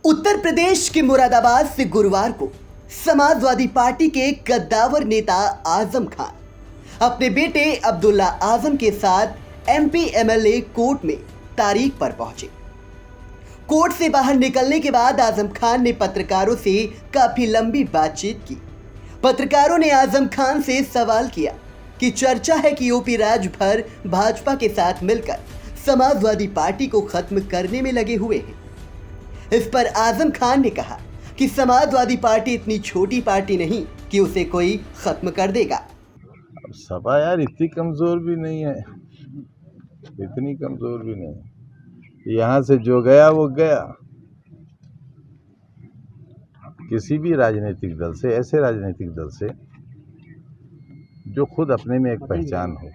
उत्तर प्रदेश के मुरादाबाद से गुरुवार को समाजवादी पार्टी के कद्दावर नेता आजम खान अपने बेटे अब्दुल्ला आजम के साथ एमपी एमएलए कोर्ट में तारीख पर पहुंचे। कोर्ट से बाहर निकलने के बाद आजम खान ने पत्रकारों से काफी लंबी बातचीत की। पत्रकारों ने आजम खान से सवाल किया कि चर्चा है कि यूपी राज्य भर भाजपा के साथ मिलकर समाजवादी पार्टी को खत्म करने में लगे हुए हैं। इस पर आजम खान ने कहा कि समाजवादी पार्टी इतनी छोटी पार्टी नहीं कि उसे कोई खत्म कर देगा। अब सपा यार इतनी कमजोर भी नहीं है, इतनी कमजोर भी नहीं। यहाँ से जो गया वो गया। किसी भी राजनीतिक दल से, ऐसे राजनीतिक दल से जो खुद अपने में एक पहचान हो,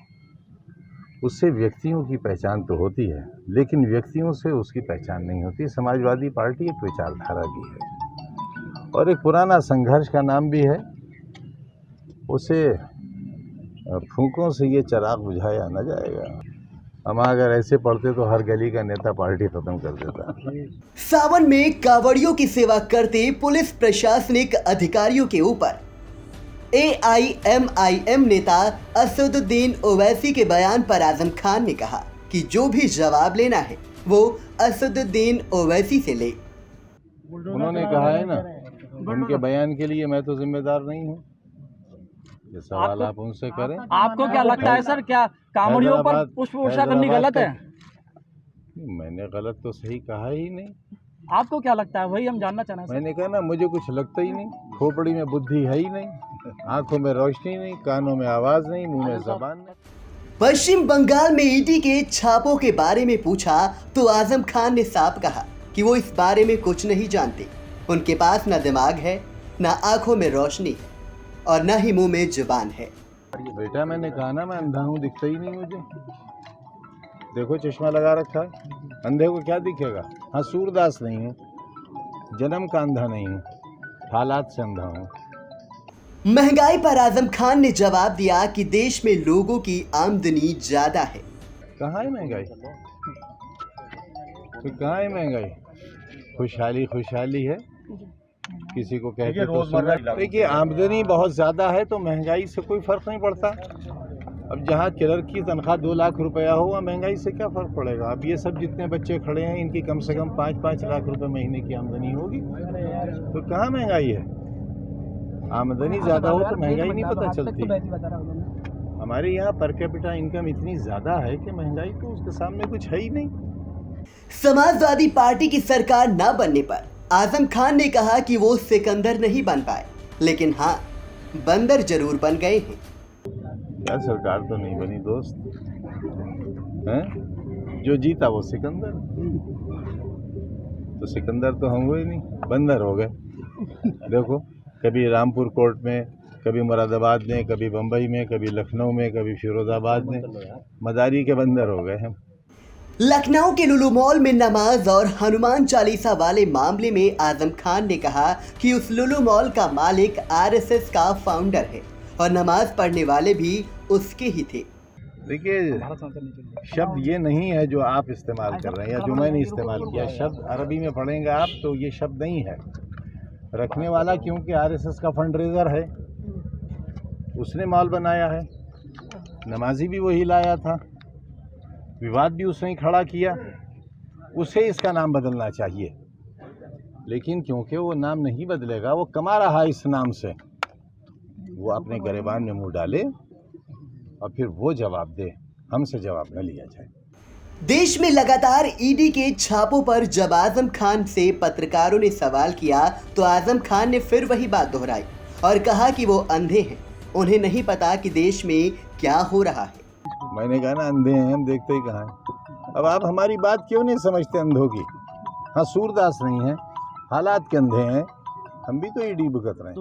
उससे व्यक्तियों की पहचान तो होती है, लेकिन व्यक्तियों से उसकी पहचान नहीं होती। समाजवादी पार्टी एक विचारधारा भी है और एक पुराना संघर्ष का नाम भी है। उसे फूंकों से ये चिराग बुझाया न जाएगा। हम अगर ऐसे पढ़ते तो हर गली का नेता पार्टी खत्म कर देता। सावन में कांवड़ियों की सेवा करते पुलिस प्रशासनिक अधिकारियों के ऊपर AIMIM नेता असदुद्दीन ओवैसी के बयान पर आजम खान ने कहा कि जो भी जवाब लेना है वो असदुद्दीन ओवैसी से ले। उन्होंने कहा है ना, उनके बयान के लिए मैं तो जिम्मेदार नहीं हूँ। ये सवाल आप उनसे करें। आपको क्या लगता है सर, क्या कांवड़ियों पर पुष्प वर्षा करनी गलत है? मैंने गलत तो सही कहा ही नहीं। आपको क्या लगता है, वही हम जानना चाह रहे हैं। मैंने कहा ना, मुझे कुछ लगता ही नहीं। खोपड़ी में बुद्धि है ही नहीं, आंखों में रोशनी नहीं, कानों में आवाज नहीं, मुंह में जबान नहीं। पश्चिम बंगाल में ईडी के छापों के बारे में पूछा तो आजम खान ने साफ कहा कि वो इस बारे में कुछ नहीं जानते। उनके पास न दिमाग है, न आंखों में रोशनी है और न ही मुंह में जुबान है। बेटा मैंने कहा ना, मैं अंधा हूँ, दिखता ही नहीं मुझे। देखो चश्मा लगा रखा है, अंधे को क्या दिखेगा। हाँ, सूरदास नहीं हूँ, जन्म का अंधा नहीं हूँ, हालात से अंधा हूँ। महंगाई पर आजम खान ने जवाब दिया कि देश में लोगों की आमदनी ज्यादा है। कहाँ है महंगाई? तो कहाँ है महंगाई? खुशहाली खुशहाली है, किसी को कहते तो सुना। देखिए, आमदनी बहुत ज़्यादा है तो महंगाई से कोई फ़र्क नहीं पड़ता। अब जहाँ क्लर्क की तनख्वाह 2 लाख रुपया हो, वहाँ महंगाई से क्या फ़र्क पड़ेगा। अब ये सब जितने बच्चे खड़े हैं, इनकी कम से कम 5-5 लाख रुपए महीने की आमदनी होगी, तो कहाँ महंगाई है। आमदनी ज़्यादा हो तो महंगाई नहीं पता चलती। हमारे यहाँ पर कैपिटा इनकम इतनी ज़्यादा है कि महंगाई तो उसके सामने कुछ है ही नहीं। समाजवादी पार्टी की सरकार न बनने पर आजम खान ने कहा कि वो सिकंदर नहीं बन पाए, लेकिन हाँ, बंदर जरूर बन गए हैं। यार सरकार तो नहीं बनी दोस्त, हैं? जो जीता वो सिकंदर, तो सिकंदर तो हम हुए नहीं, बंदर हो गए। देखो, कभी रामपुर कोर्ट में, कभी मुरादाबाद में, कभी बम्बई में, कभी लखनऊ में, कभी फिरोजाबाद में, मदारी के बंदर हो गए हम। लखनऊ के लुलु मॉल में नमाज और हनुमान चालीसा वाले मामले में आजम खान ने कहा कि उस लुलु मॉल का मालिक RSS का फाउंडर है और नमाज पढ़ने वाले भी उसके ही थे। देखिए, शब्द ये नहीं है जो आप इस्तेमाल कर रहे हैं या जो मैंने इस्तेमाल किया। शब्द अरबी में पढ़ेंगे आप तो ये शब्द नहीं है। रखने वाला क्योंकि RSS का फंडरेजर है, उसने मॉल बनाया है, नमाजी भी वही लाया था, विवाद भी उसने ही खड़ा किया, उसे इसका नाम बदलना चाहिए। लेकिन क्योंकि वो नाम नहीं बदलेगा, वो कमा रहा है इस नाम से, वो अपने गिरेबान में मुंह डाले और फिर वो जवाब दे, हमसे जवाब न लिया जाए। देश में लगातार ईडी के छापों पर जब आजम खान से पत्रकारों ने सवाल किया तो आजम खान ने फिर वही बात दोहराई और कहा कि वो अंधे हैं, उन्हें नहीं पता कि देश में क्या हो रहा है। मैंने कहा ना, अंधे हैं हम, देखते ही कहाँ हैं। अब आप हमारी बात क्यों नहीं समझते अंधों की। हाँ, सूरदास नहीं है, हालात के अंधे हैं, हम भी तो ईडी भुगत रहे हैं।